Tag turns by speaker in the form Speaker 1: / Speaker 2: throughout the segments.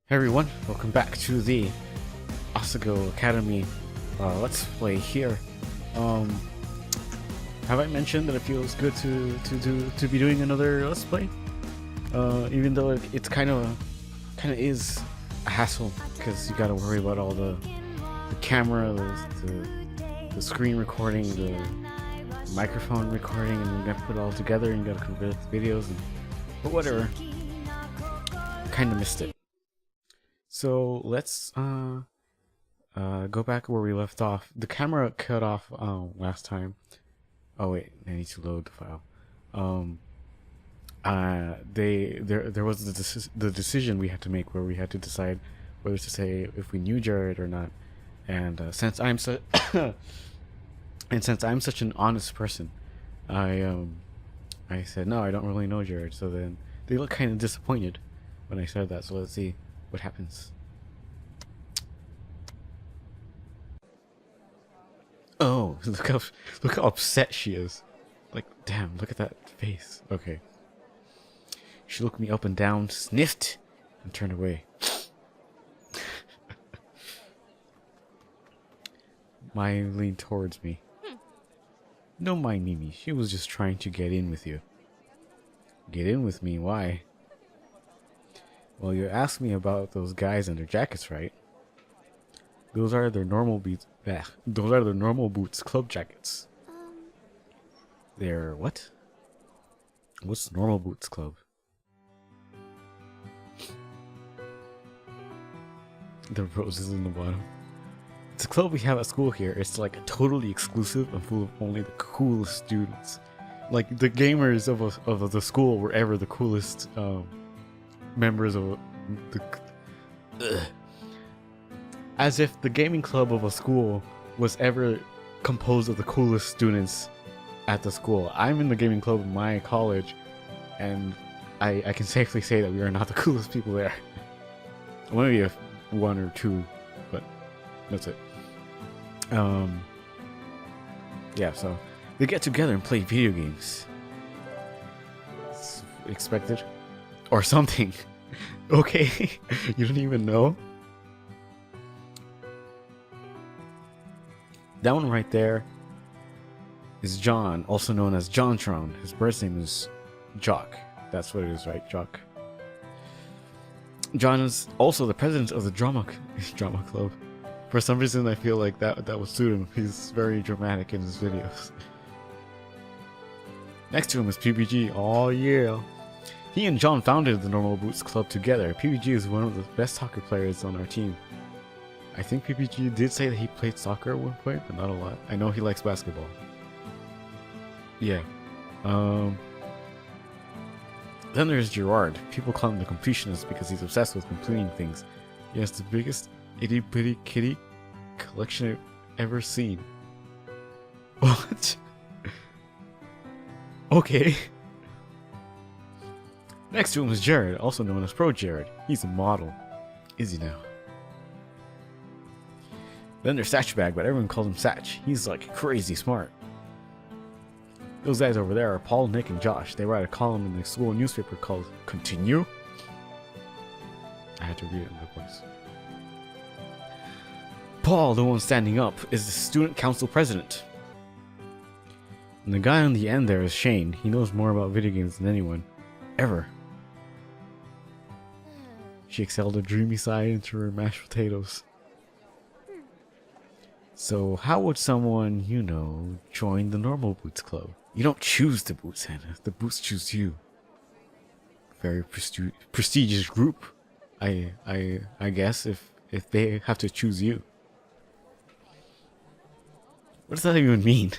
Speaker 1: Hey everyone, welcome back to the Asago Academy Let's Play here. Have I mentioned that it feels good to be doing another Let's Play? Even though it's kind of is a hassle because you got to worry about all the camera, the screen recording, the microphone recording, and you got to put it all together and you got to convert the videos. But whatever, kind of missed it. So let's go back where we left off. The camera cut off last time. Oh wait, I need to load the file. There was the decision we had to make where we had to decide whether to say if we knew Jared or not. And since I'm such an honest person, I said no, I don't really know Jared. So then they look kind of disappointed when I said that. So let's see what happens. Oh, look how upset she is. Like, damn, look at that face. Okay. She looked me up and down, sniffed, and turned away. Maya leaned towards me. Don't mind Mimi, she was just trying to get in with you. Get in with me? Why? Well, you asked me about those guys and their jackets, right? Those are their normal boots. Those are their normal boots, club jackets. They're what? What's normal boots club? The roses in the bottom. It's a club we have at school here. It's like totally exclusive and full of only the coolest students. Like the gamers of the school were ever the coolest members of the. As if the gaming club of a school was ever composed of the coolest students at the school. I'm in the gaming club of my college, and I can safely say that we are not the coolest people there. Maybe one or two, but that's it. Yeah, so they get together and play video games. It's expected. Or something. Okay, you don't even know? That one right there is John, also known as Jontron. His birth name is Jock. That's what it is, right? Jock. John is also the president of the drama club. For some reason, I feel like that would suit him. He's very dramatic in his videos. Next to him is PBG. Oh yeah. He and John founded the Normal Boots Club together. PBG is one of the best soccer players on our team. I think PPG did say that he played soccer at one point, but not a lot. I know he likes basketball. Yeah. Then there's Gerard. People call him the completionist because he's obsessed with completing things. He has the biggest itty bitty kitty collection I've ever seen. What? Okay. Next to him is Jared, also known as Pro Jared. He's a model. Is he now? Then there's Satchbag, but everyone calls him Satch. He's like crazy smart. Those guys over there are Paul, Nick, and Josh. They write a column in the school newspaper called Continue. I had to read it in the voice. Paul, the one standing up, is the student council president. And the guy on the end there is Shane. He knows more about video games than anyone. Ever. She exhaled a dreamy sigh into her mashed potatoes. So how would someone, you know, join the Normal Boots Club? You don't choose the boots, Hannah. The boots choose you. Very prestigious group, I guess, if they have to choose you. What does that even mean?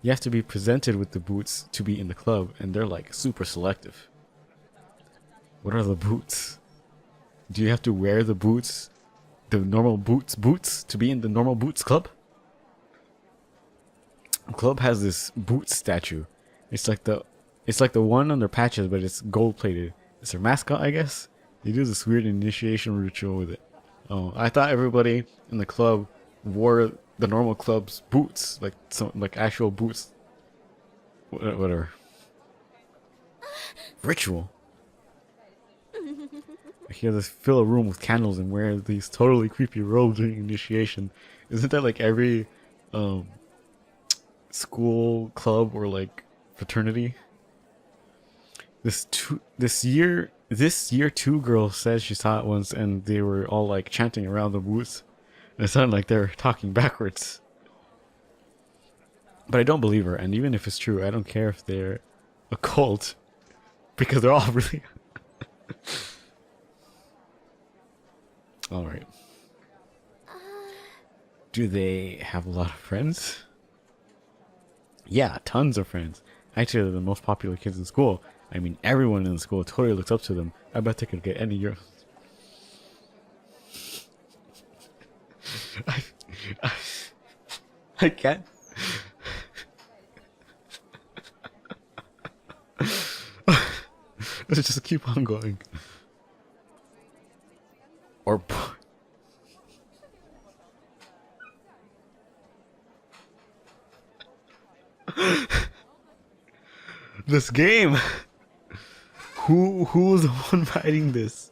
Speaker 1: You have to be presented with the boots to be in the club, and they're like super selective. What are the boots? Do you have to wear the boots? The normal boots to be in the Normal Boots Club? The club has this boots statue. It's like the one on their patches, but it's gold plated. It's their mascot, I guess. They do this weird initiation ritual with it. Oh, I thought everybody in the club wore the normal club's boots, like actual boots. Whatever. Ritual. he has to fill a room with candles and wear these totally creepy robes during initiation. Isn't that like every school club or like fraternity? This year 2 girls said she saw it once and they were all like chanting around the booth. And it sounded like they're talking backwards. But I don't believe her, and even if it's true, I don't care if they're a cult. Because they're all really... Alright. Do they have a lot of friends? Yeah, tons of friends. Actually, they're the most popular kids in school. I mean, everyone in the school totally looks up to them. I bet they could get any girl. I can't. Let's just keep on going. Or... This game! Who's the one writing this?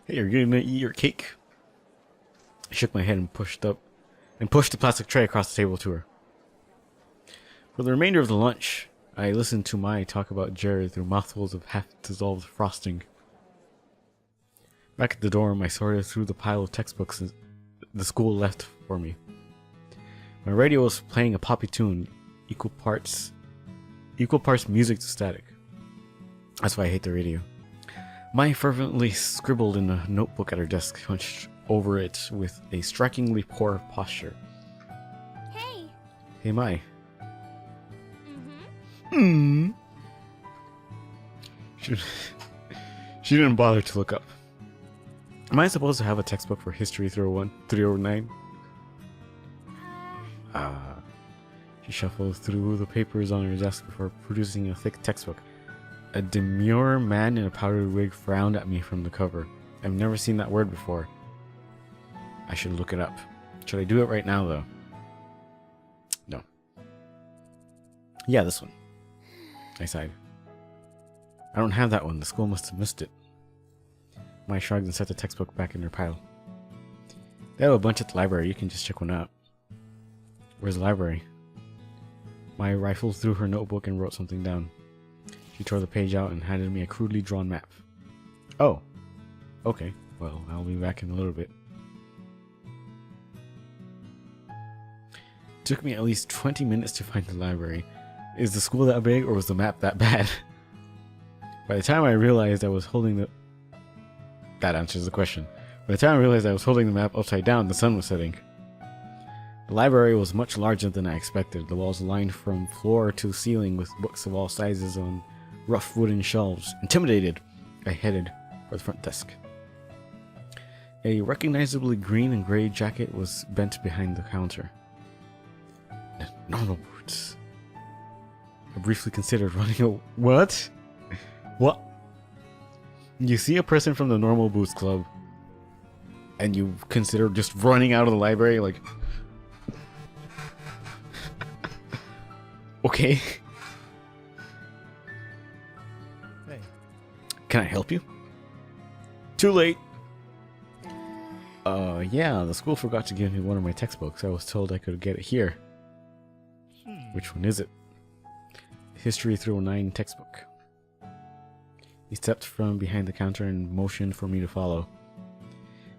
Speaker 1: Hey, you're gonna eat your cake? I shook my head and pushed the plastic tray across the table to her. For the remainder of the lunch, I listened to Mai talk about Jared through mouthfuls of half-dissolved frosting. Back at the dorm, I sorted through the pile of textbooks the school left for me. My radio was playing a poppy tune, equal parts music to static. That's why I hate the radio. Mai fervently scribbled in a notebook at her desk, hunched over it with a strikingly poor posture.
Speaker 2: Hey!
Speaker 1: Hey, Mai. She didn't bother to look up. Am I supposed to have a textbook for History 309? She shuffled through the papers on her desk before producing a thick textbook. A demure man in a powdered wig frowned at me from the cover. I've never seen that word before. I should look it up. Should I do it right now, though? No. Yeah, this one. I sighed. I don't have that one. The school must have missed it. Mai shrugged and set the textbook back in her pile. They have a bunch at the library. You can just check one out. Where's the library? Mai rifled through her notebook and wrote something down. She tore the page out and handed me a crudely drawn map. Oh. Okay. Well, I'll be back in a little bit. It took me at least 20 minutes to find the library. Is the school that big or was the map that bad? By the time I realized I was holding the... That answers the question. By the time I realized I was holding the map upside down, the sun was setting. The library was much larger than I expected. The walls lined from floor to ceiling with books of all sizes on rough wooden shelves. Intimidated, I headed for the front desk. A recognizably green and gray jacket was bent behind the counter. Normal boots. I briefly considered running away. What? What? You see a person from the Normal Boots Club and you consider just running out of the library, like... Okay.
Speaker 3: Hey.
Speaker 1: Can I help you? Too late. Yeah, the school forgot to give me one of my textbooks. I was told I could get it here. Which one is it? History 309 textbook. He stepped from behind the counter and motioned for me to follow.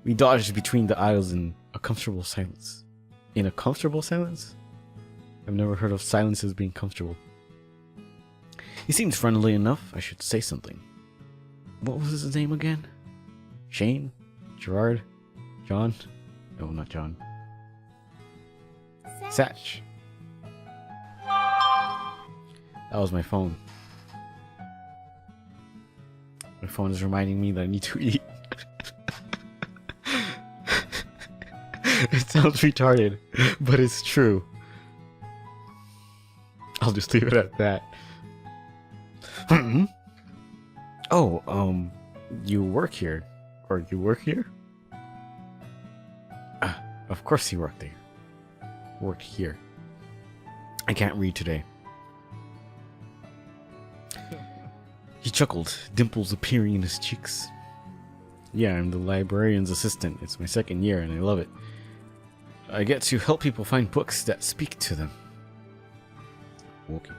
Speaker 1: We dodged between the aisles in a comfortable silence. In a comfortable silence? I've never heard of silences being comfortable. He seemed friendly enough. I should say something. What was his name again? Shane? Gerard? John? No, not John. Satch. That was my phone. My phone is reminding me that I need to eat. It sounds retarded, but it's true. I'll just leave it at that. Oh, you work here? Or you work here? Of course you work there. Work here. I can't read today. He chuckled, dimples appearing in his cheeks. Yeah, I'm the librarian's assistant. It's my second year and I love it. I get to help people find books that speak to them. Okay.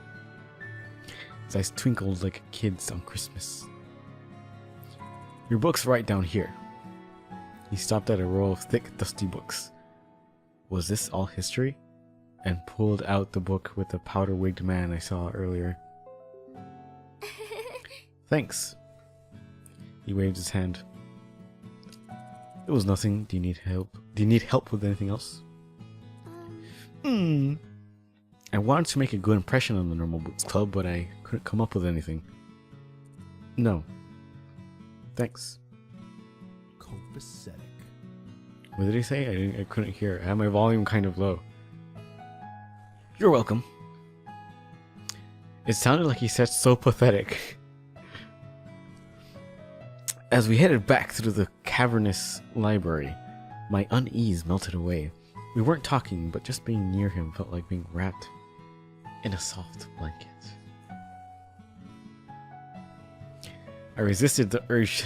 Speaker 1: His eyes twinkled like a kid's on Christmas. Your book's right down here. He stopped at a row of thick, dusty books. Was this all history? And pulled out the book with the powder-wigged man I saw earlier. Thanks. He waved his hand. It was nothing. Do you need help? Do you need help with anything else? I wanted to make a good impression on the Normal Boots Club, but I couldn't come up with anything. No. Thanks.
Speaker 3: Copacetic.
Speaker 1: What did he say? I couldn't hear. I had my volume kind of low. You're welcome. It sounded like he said so pathetic. As we headed back through the cavernous library, my unease melted away. We weren't talking, but just being near him felt like being wrapped in a soft blanket. I resisted the urge.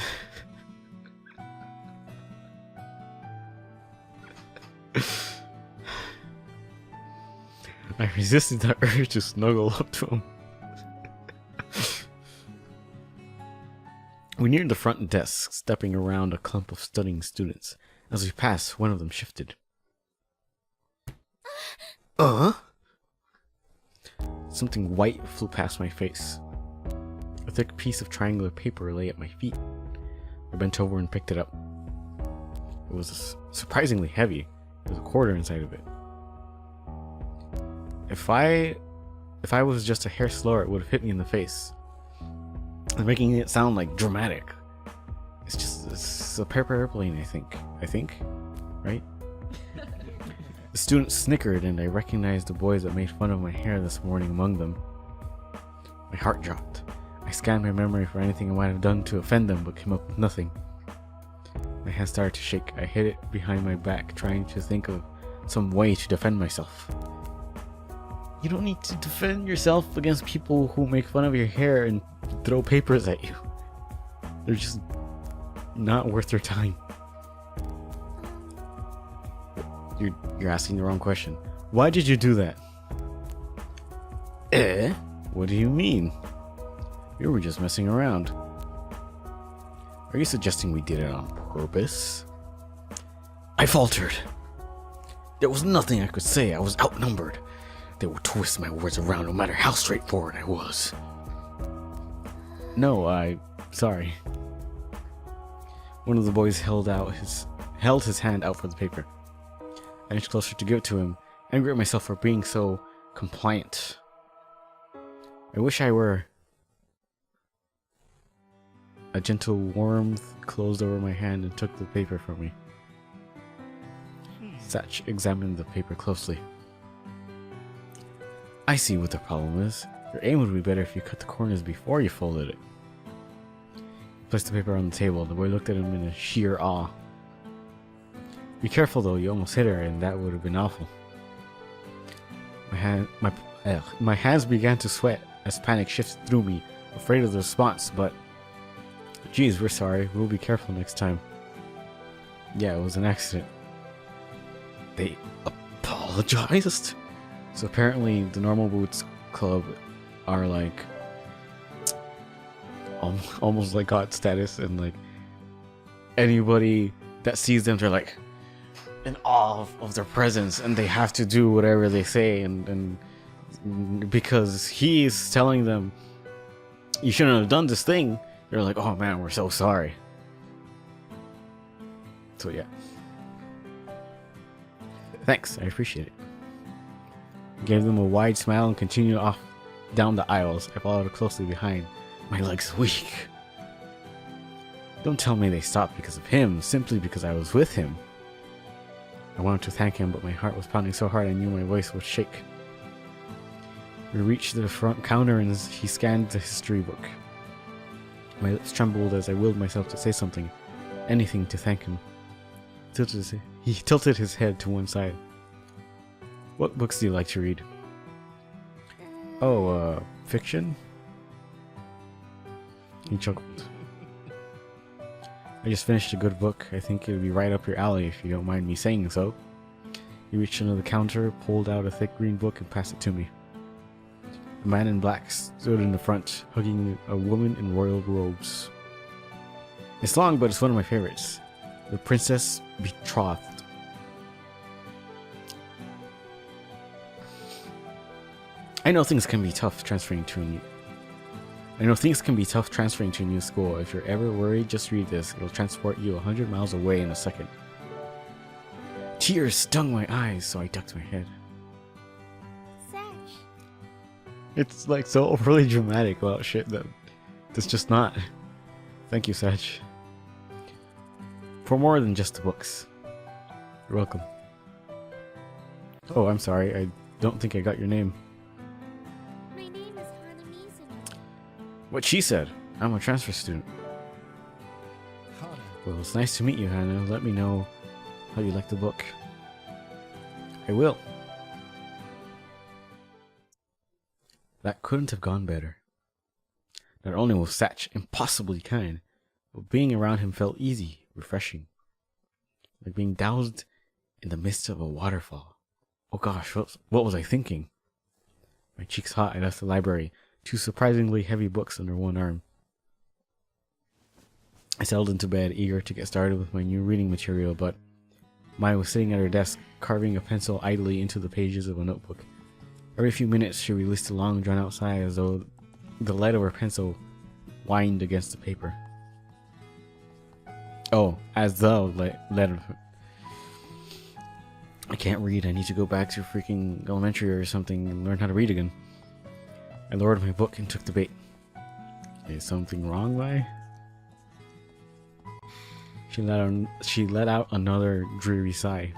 Speaker 1: I resisted the urge to snuggle up to him. We neared the front desk, stepping around a clump of studying students. As we passed, one of them shifted. Something white flew past my face. A thick piece of triangular paper lay at my feet. I bent over and picked it up. It was surprisingly heavy. There was a quarter inside of it. If I was just a hair slower, it would have hit me in the face. And making it sound like dramatic. It's a paper airplane, I think, right? The students snickered, and I recognized the boys that made fun of my hair this morning among them. My heart dropped. I scanned my memory for anything I might have done to offend them, but came up with nothing. My hand started to shake. I hid it behind my back, trying to think of some way to defend myself. You don't need to defend yourself against people who make fun of your hair and throw papers at you. They're just not worth your time. You're asking the wrong question. Why did you do that? What do you mean? We were just messing around. Are you suggesting we did it on purpose? I faltered. There was nothing I could say. I was outnumbered. They would twist my words around no matter how straightforward I was. No, sorry. One of the boys held his hand out for the paper. I inched closer to give it to him, angry at myself for being so compliant. I wish I were. A gentle warmth closed over my hand and took the paper from me. Satch examined the paper closely. I see what the problem is. Your aim would be better if you cut the corners before you folded it. He placed the paper on the table. The boy looked at him in a sheer awe. Be careful though, you almost hit her and that would have been awful. My hands began to sweat as panic shifted through me, afraid of the response, but geez, we're sorry. We'll be careful next time. Yeah, it was an accident. They apologized? So apparently the Normal Boots Club are like almost like God status, and like anybody that sees them, they're like in awe of their presence, and they have to do whatever they say, and because he's telling them you shouldn't have done this thing, they're like, oh man, we're so sorry. So yeah, thanks, I appreciate it. Gave them a wide smile and continued off down the aisles. I followed closely behind, my legs weak. Don't tell me they stopped because of him, simply because I was with him. I wanted to thank him, but my heart was pounding so hard I knew my voice would shake. We reached the front counter and he scanned the history book. My lips trembled as I willed myself to say something, anything to thank him. He tilted his head to one side. What books do you like to read? Oh, fiction? He chuckled. I just finished a good book. I think it would be right up your alley if you don't mind me saying so. He reached under the counter, pulled out a thick green book, and passed it to me. A man in black stood in the front, hugging a woman in royal robes. It's long, but it's one of my favorites. The Princess Betrothed. I know things can be tough transferring to a new school. If you're ever worried, just read this. It'll transport you 100 miles away in a second. Tears stung my eyes, so I ducked my head.
Speaker 2: Satch.
Speaker 1: It's like so overly dramatic about shit that's just not. Thank you, Satch. For more than just the books. You're welcome. Oh, I'm sorry. I don't think I got your name.
Speaker 2: My name is Hana Mizuno.
Speaker 1: What she said. I'm a transfer student.
Speaker 3: Hana.
Speaker 1: Well, it's nice to meet you, Hannah. Let me know how you like the book. I will. That couldn't have gone better. Not only was Satch impossibly kind, but being around him felt easy, refreshing. Like being doused in the midst of a waterfall. Oh gosh, what was I thinking? My cheeks hot, I left the library, 2 surprisingly heavy books under one arm. I settled into bed, eager to get started with my new reading material, but Maya was sitting at her desk, carving a pencil idly into the pages of a notebook. Every few minutes, she released a long, drawn-out sigh as though the lead of her pencil whined against the paper. Oh, as though lead of her. I can't read. I need to go back to freaking elementary or something and learn how to read again. I lowered my book and took the bait. Is something wrong, Maya? She let out another dreary sigh.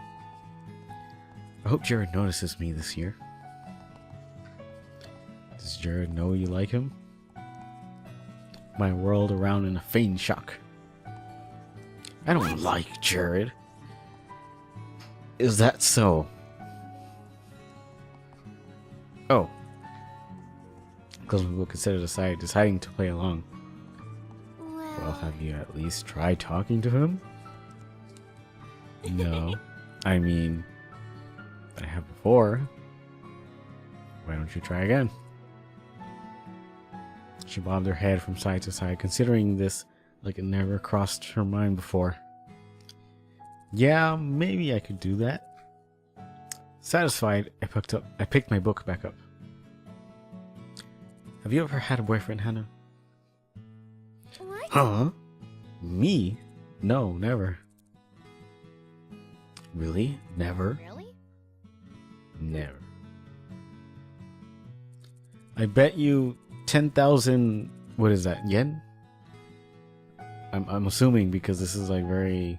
Speaker 1: I hope Jared notices me this year. Does Jared know you like him? My whirled around in a feigned shock. I don't like Jared. Is that so? Oh. Closed my book and set it aside, deciding to play along. Well, have you at least tried talking to him? No. I mean, I have before. Why don't you try again? She bobbed her head from side to side, considering this like it never crossed her mind before. Yeah, maybe I could do that. Satisfied, I picked my book back up. Have you ever had a boyfriend, Hannah?
Speaker 2: What?
Speaker 1: Huh? Me? No, never. Really? Never?
Speaker 2: Really?
Speaker 1: Never. I bet you 10,000, what is that, yen? I'm assuming because this is like very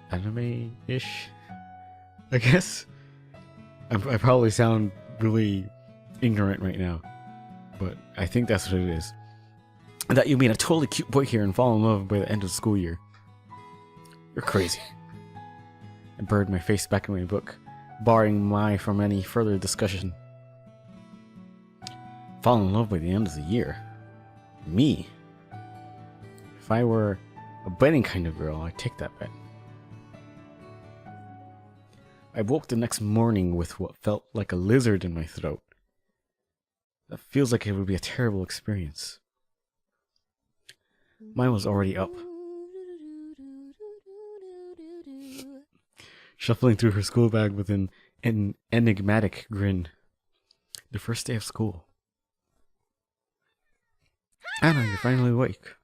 Speaker 1: anime-ish, I guess. I probably sound really ignorant right now, but I think that's what it is. And that you meet a totally cute boy here and fall in love by the end of the school year. You're crazy. I buried my face back in my book, barring Mai from any further discussion. Fall in love by the end of the year? Me? If I were a betting kind of girl, I'd take that bet. I woke the next morning with what felt like a lizard in my throat. That feels like it would be a terrible experience. Mine was already up, shuffling through her school bag with an enigmatic grin. The first day of school. Anna, you're finally awake.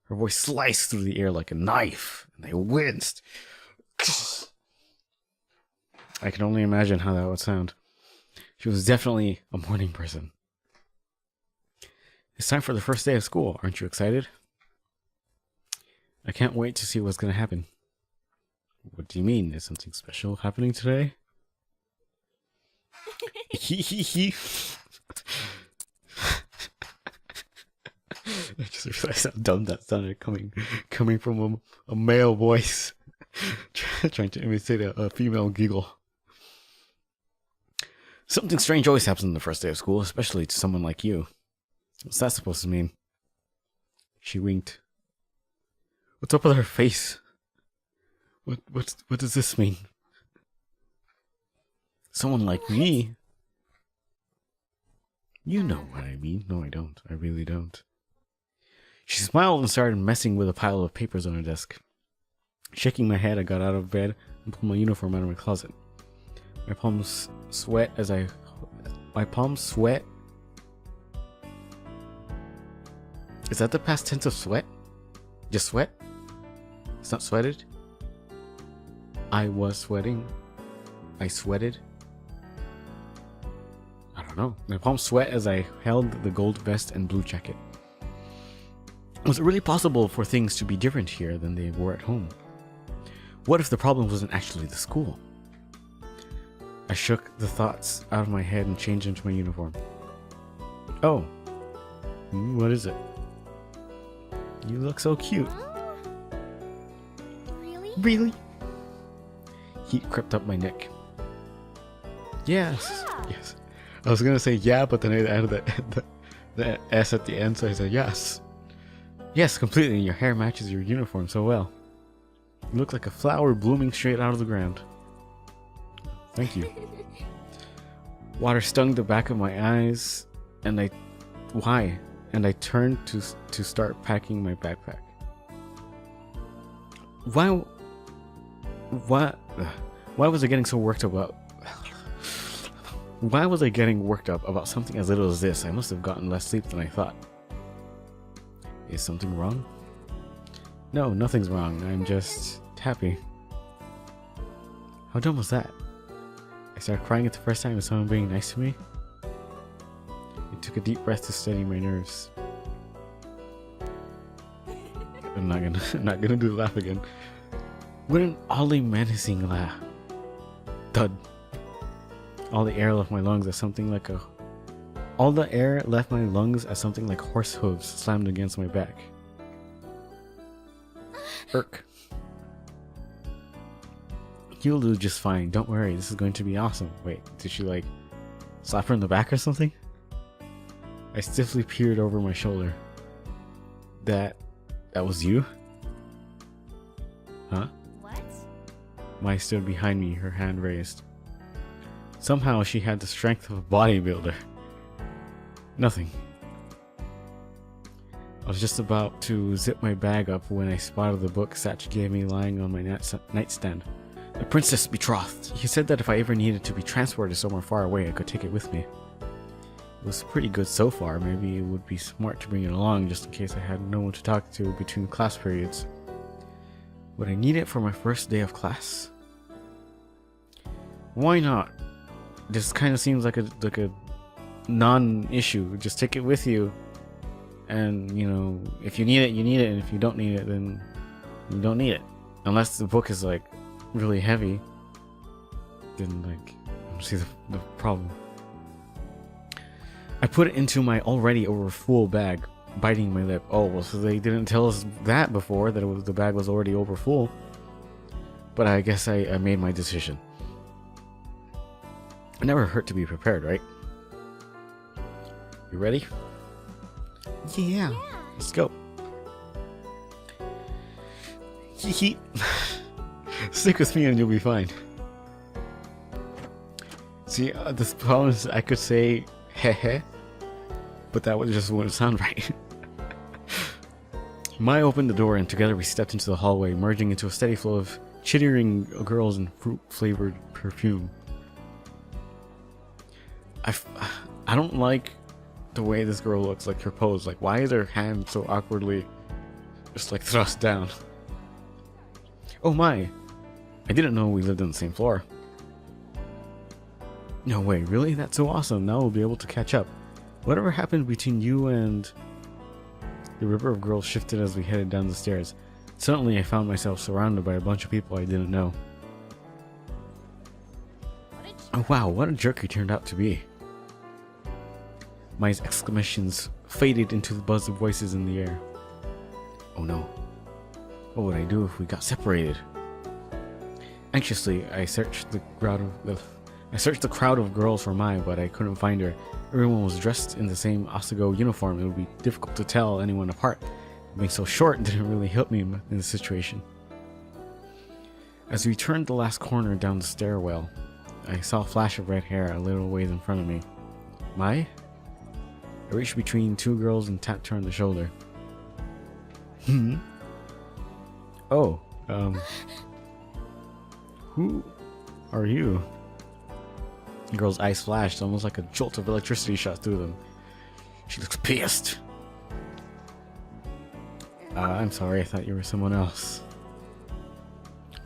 Speaker 1: Her voice sliced through the air like a knife, and I winced. I can only imagine how that would sound. She was definitely a morning person. It's time for the first day of school. Aren't you excited? I can't wait to see what's going to happen. What do you mean? Is something special happening today? I just realized how dumb that sounded coming from a male voice trying to imitate a female giggle. Something strange always happens on the first day of school, especially to someone like you. What's that supposed to mean? She winked. What's up with her face? What does this mean? Someone like me? You know what I mean. No, I don't. I really don't. She smiled and started messing with a pile of papers on her desk. Shaking my head, I got out of bed and pulled my uniform out of my closet. My palms sweat. Is that the past tense of sweat? Just sweat? It's not sweated? I was sweating. I sweated. I don't know. My palms sweat as I held the gold vest and blue jacket. Was it really possible for things to be different here than they were at home? What if the problem wasn't actually the school? I shook the thoughts out of my head and changed into my uniform. Oh. What is it? You look so cute.
Speaker 2: Really?
Speaker 1: Really? Heat crept up my neck. Yes.
Speaker 2: Yeah.
Speaker 1: Yes. I was gonna say yeah, but then I added the S at the end, so I said yes. Yes, completely. Your hair matches your uniform so well. You look like a flower blooming straight out of the ground. Thank you. Water stung the back of my eyes, and I turned to start packing my backpack. Why was I getting so worked up about? Why was I getting worked up about something as little as this? I must have gotten less sleep than I thought. Is something wrong? No, nothing's wrong. I'm just happy. How dumb was that? I started crying at the first time with someone being nice to me. I took a deep breath to steady my nerves. I'm not gonna do the laugh again. What an oddly menacing laugh. Thud. All the air left my lungs as something like horse hooves slammed against my back. Irk. You'll do just fine. Don't worry. This is going to be awesome. Wait, did she like slap her in the back or something? I stiffly peered over my shoulder. That was you? Huh?
Speaker 2: What?
Speaker 1: Mai stood behind me, her hand raised. Somehow she had the strength of a bodybuilder. Nothing. I was just about to zip my bag up when I spotted the book Satch gave me lying on my nightstand. The Princess Betrothed. He said that if I ever needed to be transported somewhere far away, I could take it with me. It was pretty good so far. Maybe it would be smart to bring it along just in case I had no one to talk to between class periods. Would I need it for my first day of class? Why not? This kind of seems like a non-issue. Just take it with you, and you know, if you need it, you need it, and if you don't need it, then you don't need it. Unless the book is like really heavy, then like I don't see the problem. I put it into my already over full bag, biting my lip. Oh, well, so they didn't tell us that before, that the bag was already over full. But I guess I made my decision. It never hurt to be prepared, right? You ready? Yeah. Let's go. Stick with me and you'll be fine. See, the problem is I could say heh, but that would just wouldn't sound right. Mai opened the door and together we stepped into the hallway, merging into a steady flow of chittering girls and fruit-flavored perfume. I don't like the way this girl looks, like her pose. Like, why is her hand so awkwardly just like thrust down? Oh my! I didn't know we lived on the same floor. No way, really? That's so awesome. Now we'll be able to catch up. Whatever happened between you and... The river of girls shifted as we headed down the stairs. Suddenly I found myself surrounded by a bunch of people I didn't know. Oh wow, what a jerk he turned out to be. My exclamations faded into the buzz of voices in the air. Oh no. What would I do if we got separated? Anxiously, I searched the I searched the crowd of girls for Mai, but I couldn't find her. Everyone was dressed in the same Asago uniform. It would be difficult to tell anyone apart. Being so short didn't really help me in this situation. As we turned the last corner down the stairwell, I saw a flash of red hair a little ways in front of me. Mai? I reached between two girls and tapped her on the shoulder. Oh, who are you? The girl's eyes flashed, almost like a jolt of electricity shot through them. She looks pissed. I'm sorry, I thought you were someone else.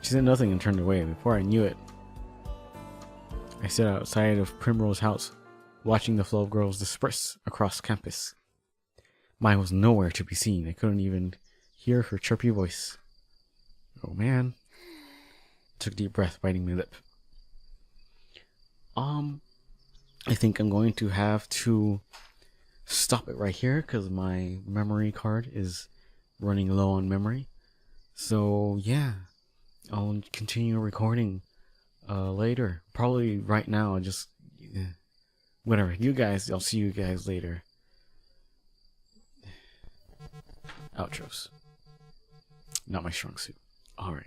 Speaker 1: She said nothing and turned away. Before I knew it, I stood outside of Primrose House, watching the flow of girls disperse across campus. Mine was nowhere to be seen. I couldn't even hear her chirpy voice. Oh man. I took a deep breath, biting my lip. I think I'm going to have to stop it right here because my memory card is running low on memory. So yeah, I'll continue recording later. Probably right now. Just whatever. You guys, I'll see you guys later. Outros. Not my strong suit. Alright.